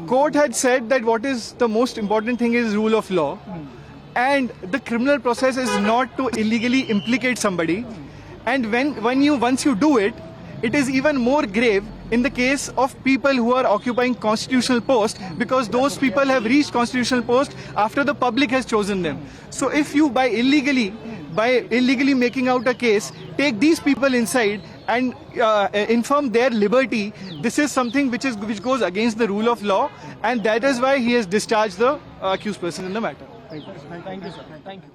court had said that what is the most important thing is rule of law, and the criminal process is not to illegally implicate somebody. And once you do it, it is even more grave in the case of people who are occupying constitutional posts, because those people have reached constitutional posts after the public has chosen them. So if you by illegally making out a case, take these people inside and infirm their liberty, this is something which goes against the rule of law, and that is why he has discharged the accused person in the matter. Thank you, sir. Thank you.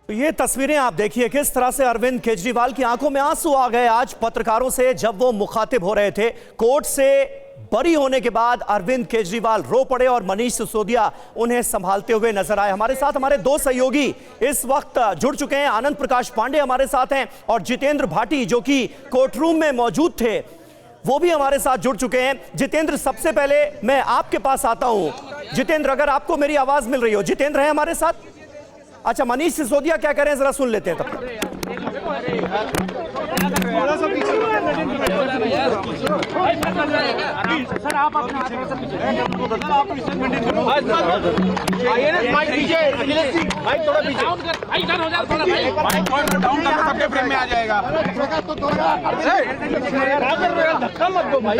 तो ये तस्वीरें आप देखिए किस तरह से अरविंद केजरीवाल की आंखों में आंसू आ गए आज पत्रकारों से जब वो मुखातिब हो रहे थे। कोर्ट से बरी होने के बाद अरविंद केजरीवाल रो पड़े और मनीष सिसोदिया उन्हें संभालते हुए नजर आए। हमारे साथ हमारे दो सहयोगी इस वक्त जुड़ चुके हैं। आनंद प्रकाश पांडे हमारे साथ हैं और जितेंद्र भाटी जो कि कोर्ट रूम में मौजूद थे वो भी हमारे साथ जुड़ चुके हैं। जितेंद्र, सबसे पहले मैं आपके पास आता हूं। जितेंद्र, अगर आपको मेरी आवाज मिल रही हो, जितेंद्र है हमारे साथ? अच्छा, मनीष सिसोदिया क्या कह रहे हैं जरा सुन लेते हैं तब तक। सर आप अपना सबके फ्रेम में आ जाएगा। धक्का मत दो भाई।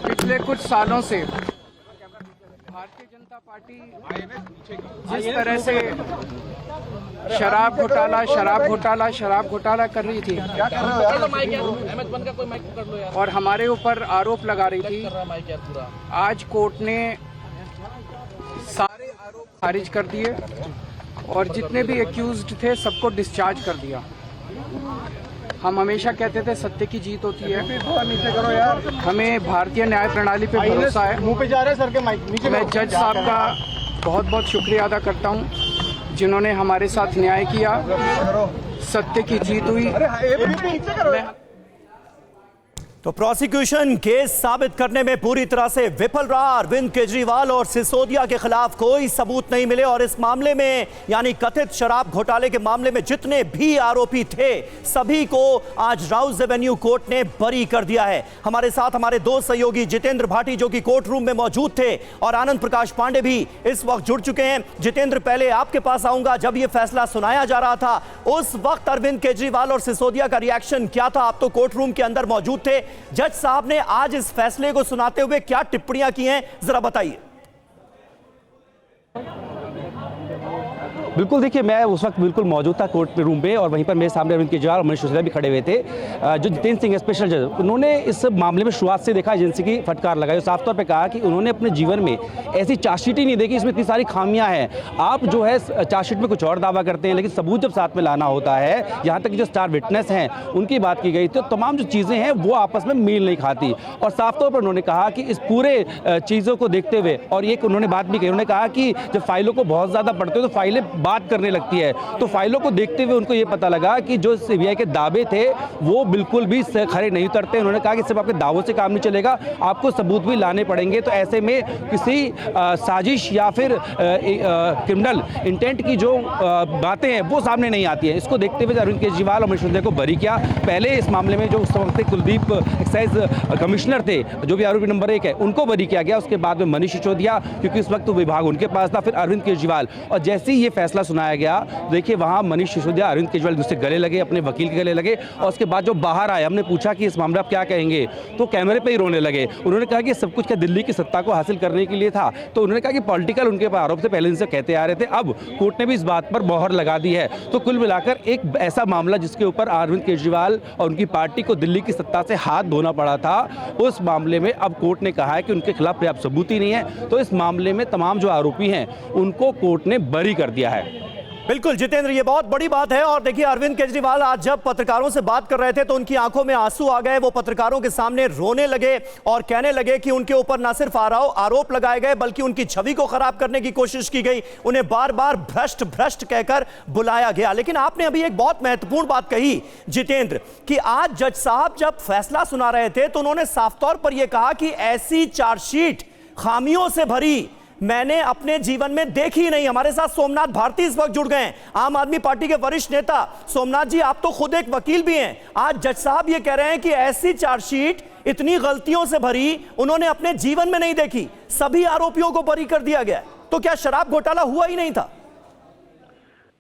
पिछले कुछ सालों से भारतीय जनता पार्टी जिस तरह से शराब घोटाला कर रही थी और हमारे ऊपर आरोप लगा रही थी, आज कोर्ट ने सारे आरोप खारिज कर दिए और जितने भी एक्यूज्ड थे सबको डिस्चार्ज कर दिया। हम हमेशा कहते थे सत्य की जीत होती है, हमें भारतीय न्याय प्रणाली पे भरोसा है। मुंह पे जा रहे हैं सर के माइक। मैं जज साहब का बहुत बहुत शुक्रिया अदा करता हूं जिन्होंने हमारे साथ न्याय किया, सत्य की जीत हुई। तो प्रोसिक्यूशन केस साबित करने में पूरी तरह से विफल रहा। अरविंद केजरीवाल और सिसोदिया के खिलाफ कोई सबूत नहीं मिले और इस मामले में यानी कथित शराब घोटाले के मामले में जितने भी आरोपी थे सभी को आज राउज एवेन्यू कोर्ट ने बरी कर दिया है। हमारे साथ हमारे दो सहयोगी जितेंद्र भाटी जो कि कोर्ट रूम में मौजूद थे और आनंद प्रकाश पांडे भी इस वक्त जुड़ चुके हैं। जितेंद्र, पहले आपके पास आऊंगा। जब यह फैसला सुनाया जा रहा था उस वक्त अरविंद केजरीवाल और सिसोदिया का रिएक्शन क्या था? आप तो कोर्ट रूम के अंदर मौजूद थे। जज साहब ने आज इस फैसले को सुनाते हुए क्या टिप्पणियां की हैं जरा बताइए। बिल्कुल, देखिए मैं उस वक्त बिल्कुल मौजूद था कोर्ट रूम पे और वहीं पर मेरे सामने अरविंद केजरीवाल और मनीष सिसोदिया भी खड़े हुए थे। जो जितेंद्र सिंह स्पेशल जज, उन्होंने इस मामले में शुरुआत से देखा एजेंसी की फटकार लगाई और साफ तौर पे कहा कि उन्होंने अपने जीवन में ऐसी चार्जशीट ही नहीं देखी, इसमें इतनी सारी खामियां हैं। आप जो है चार्जशीट में कुछ और दावा करते हैं लेकिन सबूत जब साथ में लाना होता है, यहाँ तक कि जो स्टार विटनेस हैं उनकी बात की गई तो तमाम जो चीज़ें हैं वो आपस में मेल नहीं खाती। और साफ तौर पर उन्होंने कहा कि इस पूरे चीज़ों को देखते हुए, और एक उन्होंने बात भी कही, उन्होंने कहा कि जब फाइलों को बहुत ज़्यादा पढ़ते हो तो फाइलें बात करने लगती है। तो फाइलों को देखते हुए उनको ये पता लगा कि जो सीबीआई के दावे थे वो बिल्कुल भी खरे नहीं उतरते। उन्होंने कहा कि सिर्फ आपके दावों से काम नहीं चलेगा, आपको सबूत भी लाने पड़ेंगे। तो ऐसे में किसी साजिश या फिर क्रिमिनल इंटेंट की जो बातें हैं वो सामने नहीं आती है। इसको देखते हुए अरविंद केजरीवाल और मनीष सिसोदिया को बरी किया। पहले इस मामले में जो उस वक्त कुलदीप एक्साइज कमिश्नर थे जो भी आरोपी नंबर 1 है उनको बरी किया गया। उसके बाद में मनीष सिसोदिया, क्योंकि उस वक्त विभाग उनके पास था, फिर अरविंद केजरीवाल। और जैसे ही ये फैसला सुनाया गया देखिए वहां मनीष सिसोदिया अरविंद केजरीवाल दूसरे गले लगे, अपने वकील के गले लगे। और उसके बाद जो बाहर आए, हमने पूछा कि इस मामले आप क्या कहेंगे, तो कैमरे पे ही रोने लगे। उन्होंने कहा कि सब कुछ क्या दिल्ली की सत्ता को हासिल करने के लिए था। तो उन्होंने कहा कि पॉलिटिकल उनके आरोप से पहले से कहते आ रहे थे, अब कोर्ट ने भी इस बात पर मोहर लगा दी है। तो कुल मिलाकर एक ऐसा मामला जिसके ऊपर अरविंद केजरीवाल और उनकी पार्टी को दिल्ली की सत्ता से हाथ धोना पड़ा था, उस मामले में अब कोर्ट ने कहा है कि उनके खिलाफ पर्याप्त सबूत ही नहीं है। तो इस मामले में तमाम जो आरोपी हैं उनको कोर्ट ने बरी कर दिया है। बिल्कुल जितेंद्र, ये बहुत बड़ी बात है। और देखिए अरविंद केजरीवाल आज जब पत्रकारों से बात कर रहे थे तो उनकी आंखों में आंसू आ गए। वो पत्रकारों के सामने रोने लगे और कहने लगे कि उनके ऊपर ना सिर्फ आरोप लगाए गए बल्कि उनकी छवि को खराब करने की कोशिश की गई। उन्हें बार बार भ्रष्ट कहकर बुलाया गया। लेकिन आपने अभी एक बहुत महत्वपूर्ण बात कही जितेंद्र कि आज जज साहब जब फैसला सुना रहे थे तो उन्होंने साफ तौर पर यह कहा कि ऐसी चार्जशीट खामियों से भरी मैंने अपने जीवन में देखी नहीं। हमारे साथ सोमनाथ भारती इस वक्त जुड़ गए हैं, आम आदमी पार्टी के वरिष्ठ नेता। सोमनाथ जी, आप तो खुद एक वकील भी हैं। आज जज साहब ये कह रहे हैं कि ऐसी चार्जशीट इतनी गलतियों से भरी उन्होंने अपने जीवन में नहीं देखी, सभी आरोपियों को बरी कर दिया गया है। तो क्या शराब घोटाला हुआ ही नहीं था?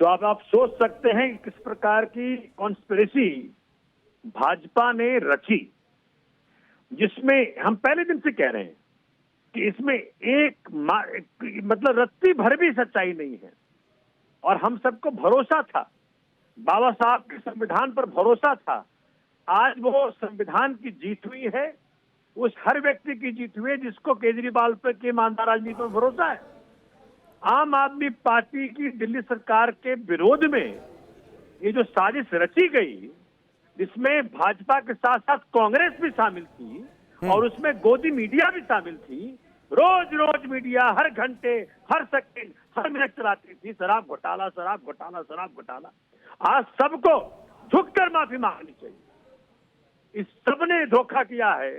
तो अब आप सोच सकते हैं कि किस प्रकार की कॉन्स्पिरेसी भाजपा ने रची, जिसमें हम पहले दिन से कह रहे हैं कि इसमें मतलब रत्ती भर भी सच्चाई नहीं है। और हम सबको भरोसा था, बाबा साहब के संविधान पर भरोसा था। आज वो संविधान की जीत हुई है, उस हर व्यक्ति की जीत हुई है जिसको केजरीवाल पर की ईमानदार राजनीति में भरोसा है। आम आदमी पार्टी की दिल्ली सरकार के विरोध में ये जो साजिश रची गई, जिसमें भाजपा के साथ साथ कांग्रेस भी शामिल थी और उसमें गोदी मीडिया भी शामिल थी, रोज रोज मीडिया हर घंटे, हर सेकंड, हर मिनट चलाती थी शराब घोटाला, शराब घोटाला, शराब घोटाला। आज सबको झुककर माफी मांगनी चाहिए। इस सबने धोखा किया है,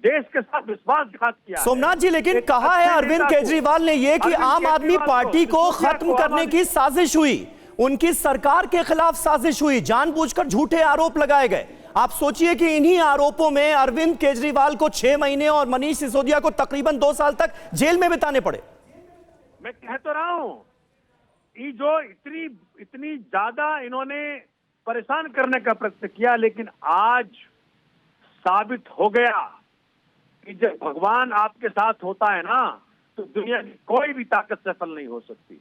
देश के साथ विश्वासघात किया। सोमनाथ जी, लेकिन कहा है अरविंद केजरीवाल ने ये कि आम आदमी पार्टी को खत्म करने की साजिश हुई, उनकी सरकार के खिलाफ साजिश हुई, जानबूझकर झूठे आरोप लगाए गए। आप सोचिए कि इन्हीं आरोपों में अरविंद केजरीवाल को 6 महीने और मनीष सिसोदिया को तकरीबन 2 साल तक जेल में बिताने पड़े। मैं कह तो रहा हूं, ये जो इतनी ज्यादा इन्होंने परेशान करने का प्रयत्न किया, लेकिन आज साबित हो गया कि जब भगवान आपके साथ होता है ना, तो दुनिया की कोई भी ताकत सफल नहीं हो सकती।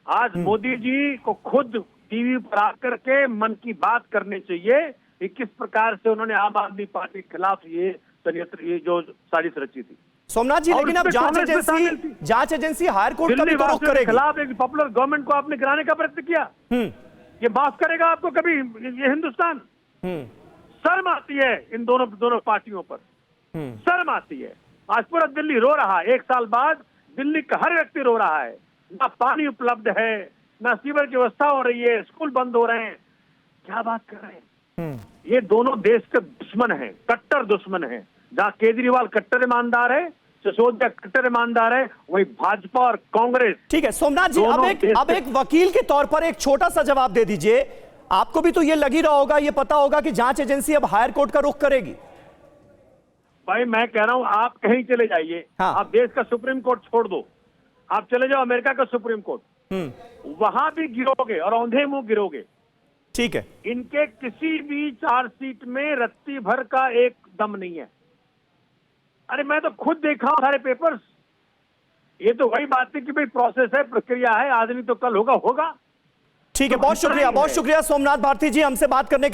आज मोदी जी को खुद टीवी पर आकर के मन की बात करनी चाहिए कि किस प्रकार से उन्होंने आम आदमी पार्टी के खिलाफ ये जो साजिश रची थी। सोमनाथ जी, लेकिन अब जांच एजेंसी हायर कोर्ट का भी तो रुख करेगी। खिलाफ एक पॉपुलर गवर्नमेंट को आपने गिराने का प्रयत्न किया, ये माफ करेगा आपको कभी ये हिंदुस्तान? शर्म आती है इन दोनों पार्टियों पर, शर्म आती है। आज पूरा दिल्ली रो रहा है, 1 साल बाद दिल्ली का हर व्यक्ति रो रहा है। ना पानी उपलब्ध है, ना सीवर की व्यवस्था हो रही है, स्कूल बंद हो रहे हैं। क्या बात कर रहे हैं? ये दोनों देश के दुश्मन हैं, कट्टर दुश्मन हैं। जहां केजरीवाल कट्टर ईमानदार है, सिसोदिया कट्टर ईमानदार है, वही भाजपा और कांग्रेस। ठीक है सोमनाथ जी, अब एक वकील के तौर पर एक छोटा सा जवाब दे दीजिए। आपको भी तो ये लग ही रहा होगा, ये पता होगा कि जांच एजेंसी अब हायर कोर्ट का रुख करेगी। भाई मैं कह रहा हूं, आप कहीं चले जाइए, हाँ। आप देश का सुप्रीम कोर्ट छोड़ दो, आप चले जाओ अमेरिका का सुप्रीम कोर्ट, वहां भी गिरोगे और औंधे मुंह गिरोगे। ठीक है, इनके किसी भी चार्जशीट में रत्ती भर का एक दम नहीं है। अरे मैं तो खुद देखा हूं सारे पेपर्स। ये तो वही बात है कि भाई प्रोसेस है, प्रक्रिया है, आदमी तो कल होगा। ठीक है, बहुत शुक्रिया सोमनाथ भारती जी हमसे बात करने के लिए।